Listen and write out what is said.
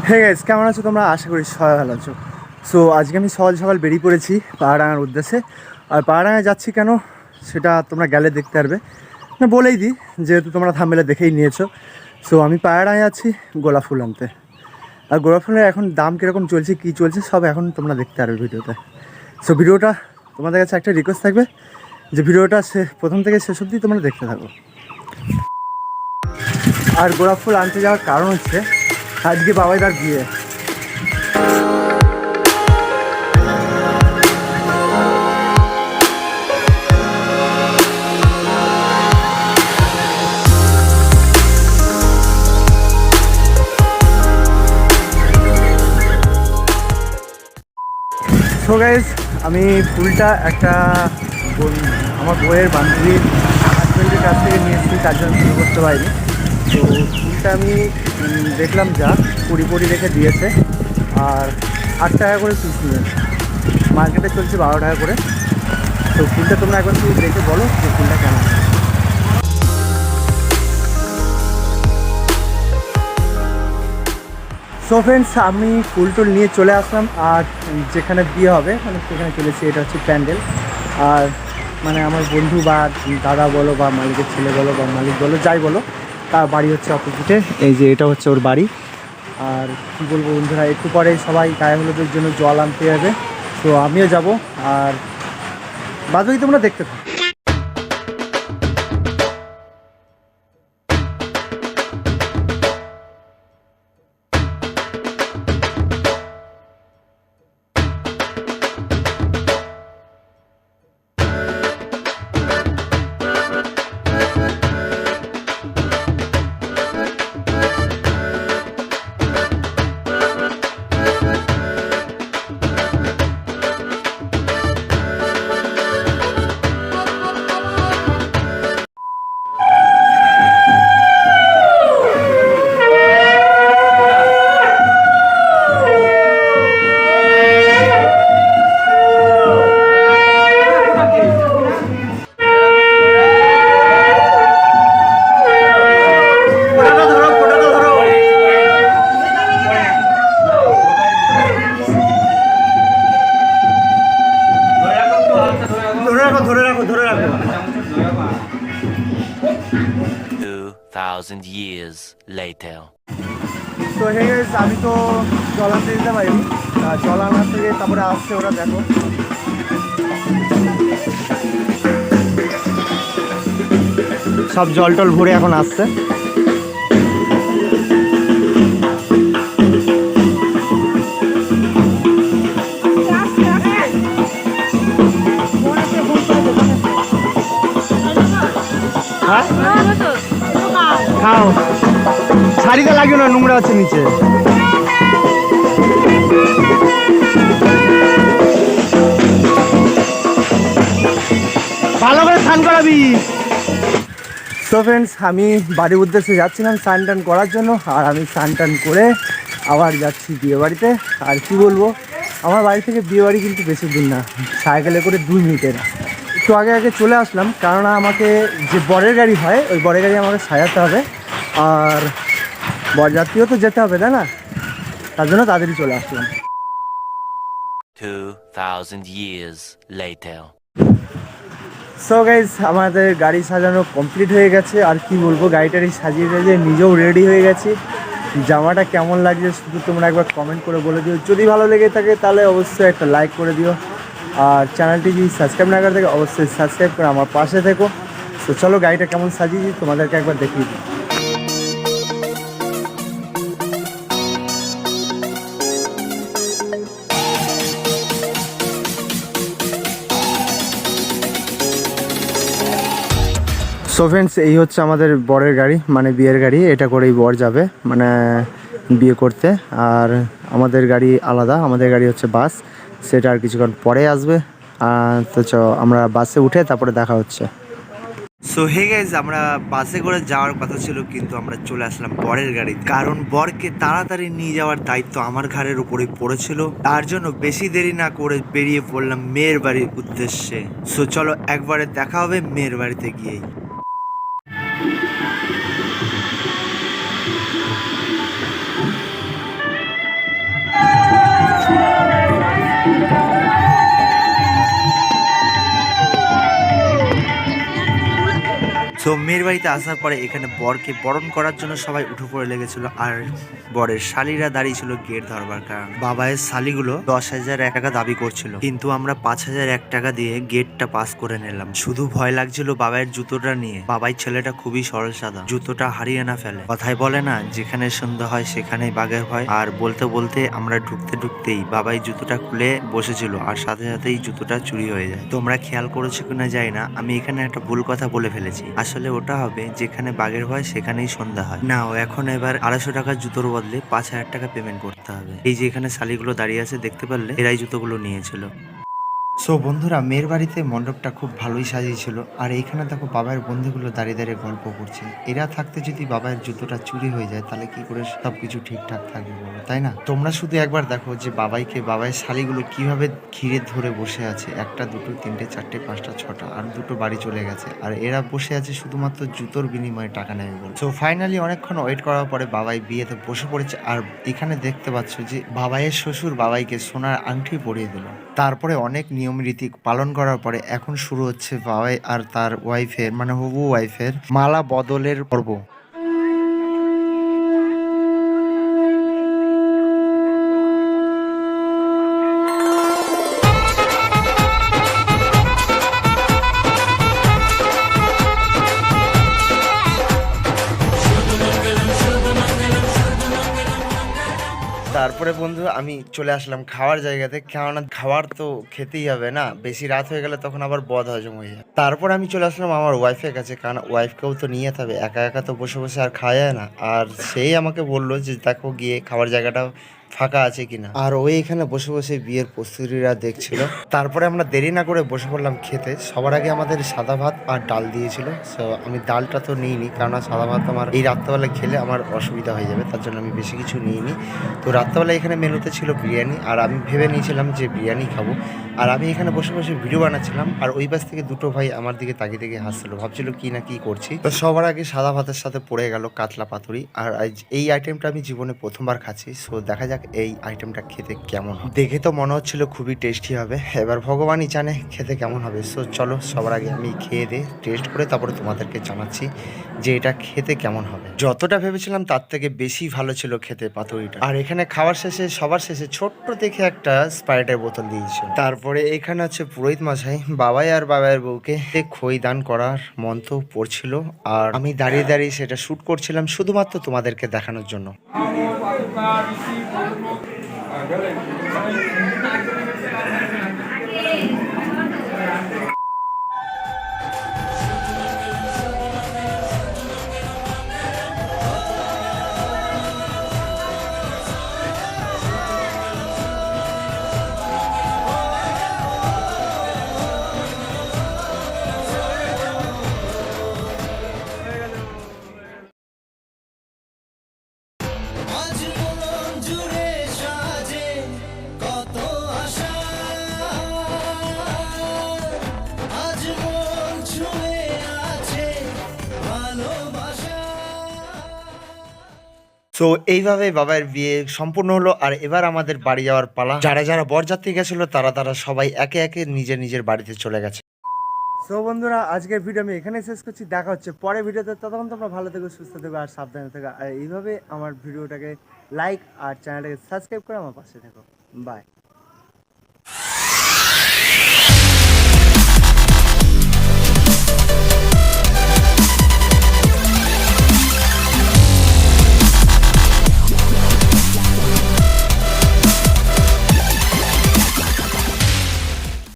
Hey guys, কেমন আছো তোমরা? আশা করি সবাই ভালো আছো। সো আজকে আমি সকাল সকাল বেরিয়ে পড়েছি পাহাড়াঙ্গার উদ্দেশ্যে। আর পাহাড়াঙ্গায় যাচ্ছি কেন সেটা তোমরা গেলে দেখতে পারবে, না বলেই দিই, যেহেতু তোমরা থাম্বনেলে দেখেই নিয়েছো। সো আমি পাহাড়াঙ্গায় যাচ্ছি গোলাপ ফুল আনতে। আর গোলাপ ফুলের এখন দাম কীরকম চলছে, কী চলছে, সব এখন তোমরা দেখতে পারবে ভিডিওতে। সো ভিডিওটা তোমাদের কাছে একটা রিকোয়েস্ট থাকবে যে ভিডিওটা প্রথম থেকে শেষ অবধি তোমরা দেখতে থাকো। আর গোলাপ ফুল আনতে যাওয়ার কারণ হচ্ছে আজকে বাবাইদার বিয়ে। সো গাইজ, আমি ফুলটা একটা আমার বইয়ের বান্ধবীর হাজব্যান্ডের কাছ থেকে নিয়ে এসেছি, তার জন্য শুরু করতে পারিনি। তো ফুলটা আমি দেখলাম যা কুড়ি রেখে দিয়েছে, আর 8 টাকা করে পিস নেবেন, মার্কেটে চলছে 12 টাকা করে। তো ফুলটা তোমরা একবার শুধু দেখে বলো যে ফুলটা কেমন। সো ফ্রেন্ডস, আমি ফুল টুল নিয়ে চলে আসলাম, আর যেখানে বিয়ে হবে মানে সেখানে চলেছি। এটা হচ্ছে প্যান্ডেল। আর মানে আমার বন্ধু বা দাদা বলো বা মালিকের ছেলে বলো বা মালিক বলো, যাই বলো, তার বাড়ি হচ্ছে অপোজিটে। এই যে এটা হচ্ছে ওর বাড়ি। আর কী বলবো বন্ধুরা, একটু পরে সবাই গায়ে হলুদের জন্য জল আনতে যাবে। তো আমিও যাব, আর বাদবাকি তোমরা দেখতে থাকো। ধরে রাখো 2000 years later. তো হে গাইস, আমি তো জল আনতে দিতে পারিনি। জল আনার থেকে তারপরে আসছে ওরা, দেখো সব জল টল ভরে এখন আসছে। হ্যাঁ, খাও, শাড়িতে লাগিও না, নোংরা আছে নিচে। ভালো করে স্নান করাবি। সো ফ্রেন্ডস, আমি বাড়ির উদ্দেশ্যে যাচ্ছিলাম স্নান টান করার জন্য। আর আমি স্নান টান করে আবার যাচ্ছি বিয়েবাড়িতে। আর কি বলবো, আমার বাড়ি থেকে বিয়েবাড়ি কিন্তু বেশি দূর না, সাইকেলে করে 2 মিনিটের। একটু আগে চলে আসলাম, কেননা আমাকে যে বরের গাড়ি হয় ওই বরের গাড়ি আমাকে সাজাতে হবে, আর বরযাত্রীও তো যেতে হবে, তাই না? তার জন্য তাড়াতাড়ি চলে আসলাম। 2000 years later. সো গাইজ, আমাদের গাড়ি সাজানো কমপ্লিট হয়ে গেছে। আর কি বলবো, গাড়িটারি সাজিয়ে নিজেও রেডি হয়ে গেছি। জামাটা কেমন লাগছে শুধু তোমরা একবার কমেন্ট করে বলে দিও। যদি ভালো লেগে থাকে তাহলে অবশ্যই একটা লাইক করে দিও, আর চ্যানেলটি যদি সাবস্ক্রাইব না করে থাকে অবশ্যই সাবস্ক্রাইব করে আমার পাশে থেকো। তো চলো গাড়িটা কেমন সাজিয়েছি তোমাদেরকে একবার দেখিয়ে দিই। সো ফ্রেন্ডস, এই হচ্ছে আমাদের বরের গাড়ি, মানে বিয়ের গাড়ি। এটা করেই বর যাবে মানে বিয়ে করতে। আর আমাদের গাড়ি আলাদা, আমাদের গাড়ি হচ্ছে বাস, সেটা আর কিছুক্ষণ পরে আসবে। তো আমরা বাসে উঠে তারপরে দেখা হচ্ছে। সো হে গাইজ, আমরা বাসে করে যাওয়ার কথা ছিল, কিন্তু আমরা চলে আসলাম বরের গাড়িতে, কারণ বরকে তাড়াতাড়ি নিয়ে যাওয়ার দায়িত্ব আমার ঘাড়ের উপরেই পড়েছিল। তার জন্য বেশি দেরি না করে বেরিয়ে পড়লাম মেয়ের বাড়ির উদ্দেশ্যে। সো চলো একবারে দেখা হবে মেয়ের বাড়িতে গিয়েই। তো মেয়ের বাড়িতে আসার পরে এখানে বরকে বরণ করার জন্য সবাই উঠে পড়ে লেগেছিল, আর বরের শালিরা দাঁড়িয়েছিল গেট ধরবার কারণ বাবায়ের শালিগুলো 10,000 টাকা দাবি করছিল, কিন্তু আমরা 5,001 টাকা দিয়ে গেটটা পাস করে নিলাম। শুধু ভয় লাগছিল বাবাইয়ের জুতোটা নিয়ে। বাবাই ছেলেটা খুবই সরল সাদা, জুতোটা হারিয়ে না ফেলে। কথায় বলে না, যেখানে সন্ধ্যা হয় সেখানেই বাঘের ভয়। আর বলতে বলতে আমরা ঢুকতে ঢুকতেই বাবাই জুতোটা খুলে বসেছিল, আর সাথে সাথেই জুতোটা চুরি হয়ে যায়। তোমরা খেয়াল করেছো কিনা জানি না, আমি এখানে একটা ভুল কথা বলে ফেলেছি। আসলে ওটা হবে যেখানে বাঘের ভয় সেখানেই সন্ধ্যা হয়। না, এখন এবার 250 টাকার জুতোর বদলে 5,000 টাকা পেমেন্ট করতে হবে। এই যে এখানে শালিগুলো দাঁড়িয়ে আছে দেখতে পারলে, এরাই জুতোগুলো নিয়েছিল। সো বন্ধুরা, মেয়ের বাড়িতে মণ্ডপটা খুব ভালোই সাজিয়েছিল, আর এইখানে দেখো বাবার বন্ধুগুলো দাঁড়িয়ে দাঁড়িয়ে গল্প করছে। এরা থাকতে যদি বাবার জুতোটা চুরি হয়ে যায় তাহলে কি করে সবকিছু ঠিকঠাক থাকবে বলো, তাই না? তোমরা শুধু একবার দেখো যে বাবাইয়ের শালিগুলো কিভাবে ঘিরে ধরে বসে আছে। 1টা 2টো 3টে 4টে 5টা 6টা, আর 2টো বাড়ি চলে গেছে, আর এরা বসে আছে শুধুমাত্র জুতোর বিনিময়ে টাকা নেবে বলে। সো ফাইনালি অনেকক্ষণ ওয়েট করার পরে বাবাই বিয়েতে বসে পড়েছে, আর এখানে দেখতে পাচ্ছ যে বাবাইয়ের শ্বশুর বাবাইকে সোনার আংটি পরিয়ে দিল। তারপরে অনেক নিয়ম রীতি পালন করার পরে এখন শুরু হচ্ছে বাবাই আর তার ওয়াইফের, মানে হবু ওয়াইফের মালা বদলের পর্ব। তারপরে বন্ধু আমি চলে আসলাম খাওয়ার জায়গাতে, কেননা খাবার তো খেতেই হবে না, বেশি রাত হয়ে গেলে তখন আবার বদ হজম হয়ে যায়। তারপর আমি চলে আসলাম আমার ওয়াইফের কাছে, কারণ ওয়াইফকেও তো নিয়ে যেতে হবে, একা একা তো বসে বসে আর খাওয়া যায় না। আর সেই আমাকে বললো যে দেখো গিয়ে খাবার জায়গাটা ফাঁকা আছে কিনা, আর ওই এখানে বসে বসে বিয়ের প্রস্তুতিরা দেখছিল। তারপরে আমরা দেরি না করে বসে পড়লাম খেতে। সবার আগে আমাদের সাদা ভাত আর ডাল দিয়েছিল। সো আমি ডালটা তো নিইনি, কারণ সাদা ভাত আমার এই রাত্রেবেলা খেলে আমার অসুবিধা হয়ে যাবে, তার জন্য আমি বেশি কিছু নিইনি। তো রাত্রেবেলা এখানে মেনুতে ছিল বিরিয়ানি, আর আমি ভেবে নিয়েছিলাম যে বিরিয়ানি খাবো। আর আমি এখানে বসে বসে ভিডিও বানাচ্ছিলাম, আর ওই পাশ থেকে 2টো ভাই আমার দিকে তাকিয়ে তাকিয়ে হাসছিল, ভাবছিল কি না কি করছি। তো সবার আগে সাদা ভাতের সাথে পড়ে গেল কাতলা পাতুরি, আর এই আইটেমটা আমি জীবনে প্রথমবার খাচ্ছি। সো দেখা যাক এই আইটেমটা খেতে কেমন হয়। দেখে তো মনে হচ্ছিল খুবই টেস্টি হবে, এবার ভগবানই জানে খেতে কেমন হবে। সো চলো সবার আগে আমি খেয়ে দিয়ে টেস্ট করে তারপরে তোমাদেরকে জানাচ্ছি যে এটা খেতে কেমন হবে। যতটা ভেবেছিলাম তার থেকে বেশি ভালো ছিল খেতে পাতুরিটা। আর এখানে খাওয়ার শেষে সবার শেষে ছোট্ট দেখে একটা স্প্রাইটের বোতল দিয়েছিল। তারপরে এখানে হচ্ছে পুরোহিত মশাই বাবাই আর বাবার বউকে খই দান করার মন্ত্র পড়ছিল, আর আমি দাঁড়িয়ে দাঁড়িয়ে সেটা শুট করছিলাম শুধুমাত্র তোমাদেরকে দেখানোর জন্য। আজ মন জুড়ে সাজে কত আশা, আজ মন ছুঁয়ে আছে ভালোবাসা। তো এইভাবে বাবার বিয়ে সম্পূর্ণ হলো, আর এবার আমাদের বাড়ি যাওয়ার পালা। যারা যারা বরযাত্রী গেছিল তারা সবাই একে একে নিজের নিজের বাড়িতে চলে গেছে। সো বন্ধুরা, আজকের ভিডিও আমি এখানে শেষ করছি। দেখা হচ্ছে পরের ভিডিওতে। ততক্ষণ তোমরা ভালো থেকো, সুস্থ থেকো, আর সাবধানে থেকো। আর এইভাবে আমার ভিডিওটাকে লাইক আর চ্যানেলটাকে সাবস্ক্রাইব করে আমার পাশে থেকো। বাই।